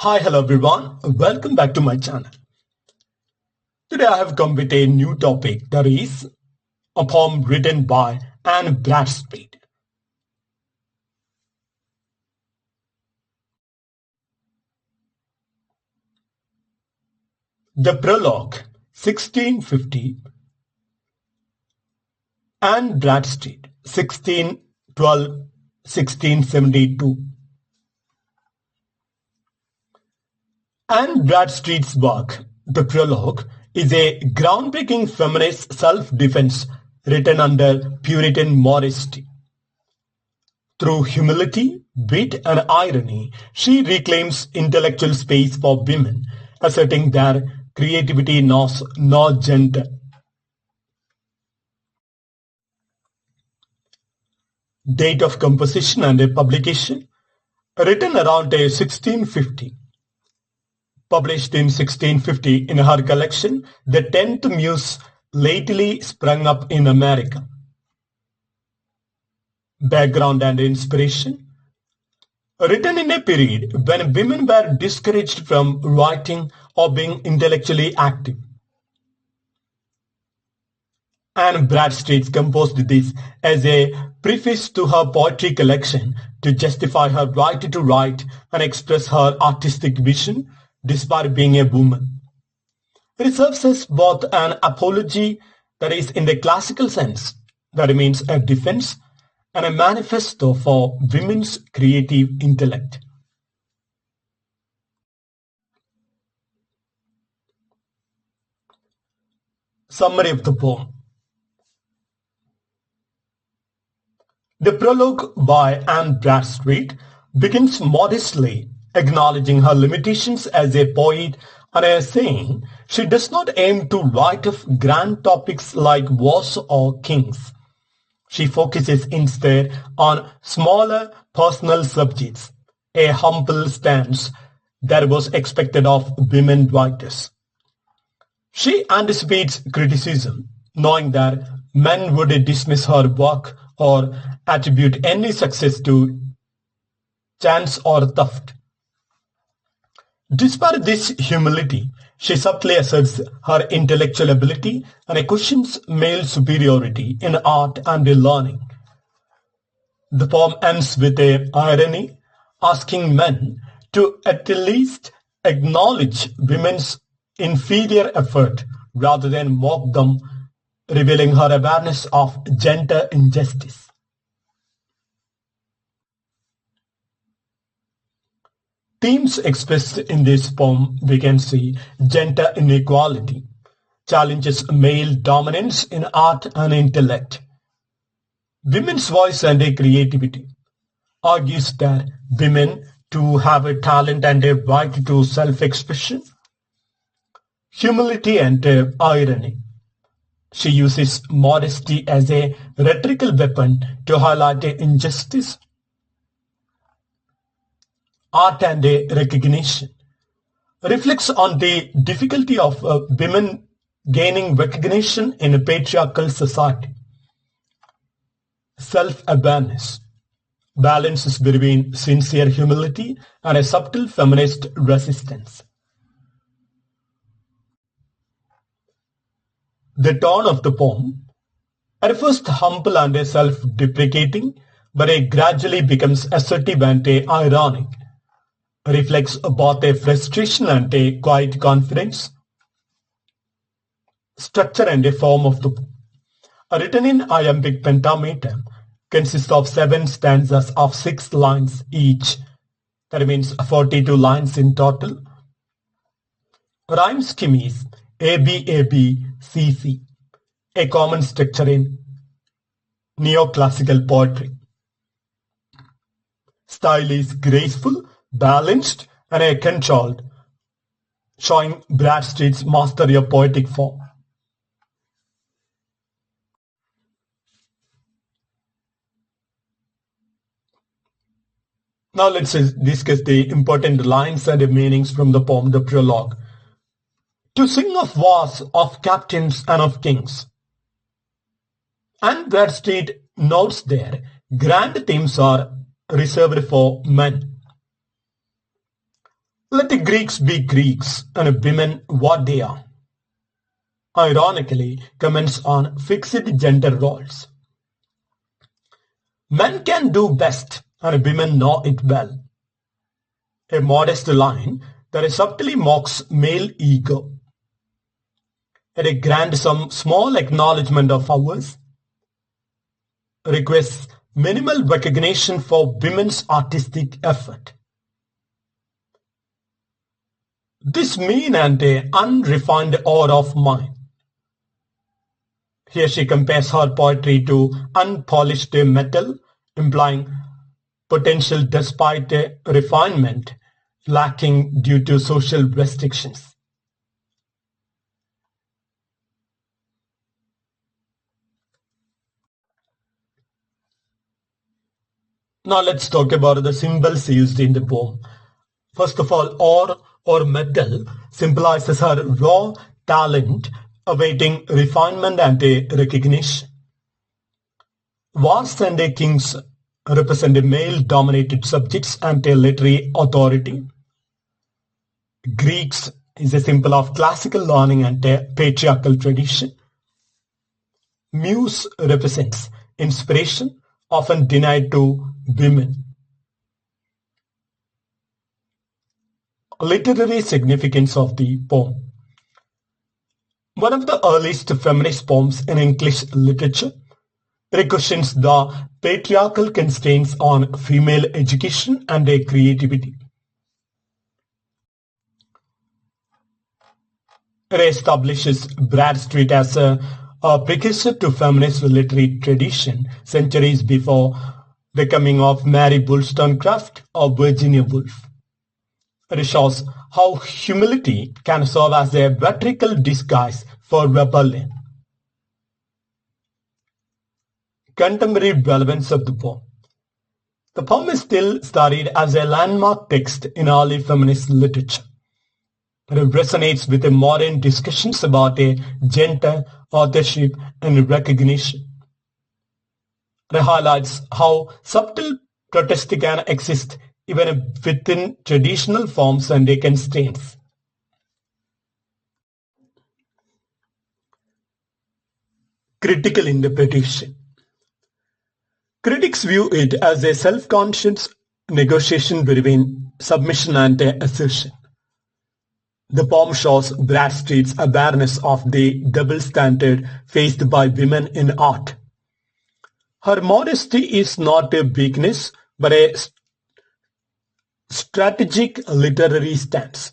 Hi, hello everyone. Welcome back to my channel. Today I have come with a new topic, that is a poem written by Bradstreet. The Prologue, 1650, Bradstreet, 1612-1672. Bradstreet's work, The Prologue, is a groundbreaking feminist self-defense written under Puritan modesty. Through humility, wit, and irony, she reclaims intellectual space for women, asserting their creativity knows no gender. Date of composition and publication: written around 1650. Published in 1650 in her collection, The Tenth Muse lately sprung up in America. Background and inspiration: written in a period when women were discouraged from writing or being intellectually active. Anne Bradstreet composed this as a preface to her poetry collection to justify her right to write and express her artistic vision despite being a woman. It serves as both an apology, that is in the classical sense, that means a defense, and a manifesto for women's creative intellect. Summary of the poem. The prologue by Anne Bradstreet begins modestly, acknowledging her limitations as a poet and saying she does not aim to write of grand topics like wars or kings. She focuses instead on smaller personal subjects, a humble stance that was expected of women writers. She anticipates criticism, knowing that men would dismiss her work or attribute any success to chance or theft. Despite this humility, she subtly asserts her intellectual ability and questions male superiority in art and learning. The poem ends with an irony, asking men to at least acknowledge women's inferior effort rather than mock them, revealing her awareness of gender injustice. Themes expressed in this poem, we can see gender inequality, challenges male dominance in art and intellect, women's voice and creativity, argues that women too have a talent and a right to self-expression, humility and irony. She uses modesty as a rhetorical weapon to highlight injustice. Art and recognition reflects on the difficulty of women gaining recognition in a patriarchal society. Self-awareness balances between sincere humility and a subtle feminist resistance. The tone of the poem, at first humble and self-deprecating, but it gradually becomes assertive and ironic, reflects both a frustration and a quiet confidence. Structure and a form of the poem, written in iambic pentameter, consists of 7 stanzas of 6 lines each. That means 42 lines in total. Rhyme scheme is ABABCC, a common structure in neoclassical poetry. Style is graceful, balanced, and controlled, showing Bradstreet's mastery of poetic form. Now let's discuss the important lines and the meanings from the poem, the prologue. To sing of wars, of captains, and of kings. And Bradstreet notes there, grand themes are reserved for men. Let the Greeks be Greeks and women what they are. Ironically, comments on fixed gender roles. Men can do best and women know it well. A modest line that subtly mocks male ego. And a grand small acknowledgement of ours requests minimal recognition for women's artistic effort. This mean and unrefined awe of mine. Here she compares her poetry to unpolished metal, implying potential despite refinement lacking due to social restrictions. Now let's talk about the symbols used in the poem. First of all, ore or metal symbolizes her raw talent awaiting refinement and recognition. Wars and kings represent male-dominated subjects and literary authority. Greeks is a symbol of classical learning and patriarchal tradition. Muse represents inspiration, often denied to women. Literary significance of the poem. One of the earliest feminist poems in English literature, it questions the patriarchal constraints on female education and creativity. It establishes Bradstreet as a precursor to feminist literary tradition centuries before the coming of Mary Wollstonecraft or Virginia Woolf. It shows how humility can serve as a rhetorical disguise for rebellion. Contemporary relevance of the poem. The poem is still studied as a landmark text in early feminist literature. It resonates with the modern discussions about gender, authorship, and recognition. It highlights how subtle protest can exist even within traditional forms and constraints. Critical interpretation. Critics view it as a self-conscious negotiation between submission and assertion. The poem shows Bradstreet's awareness of the double standard faced by women in art. Her modesty is not a weakness, but a strategic literary stance.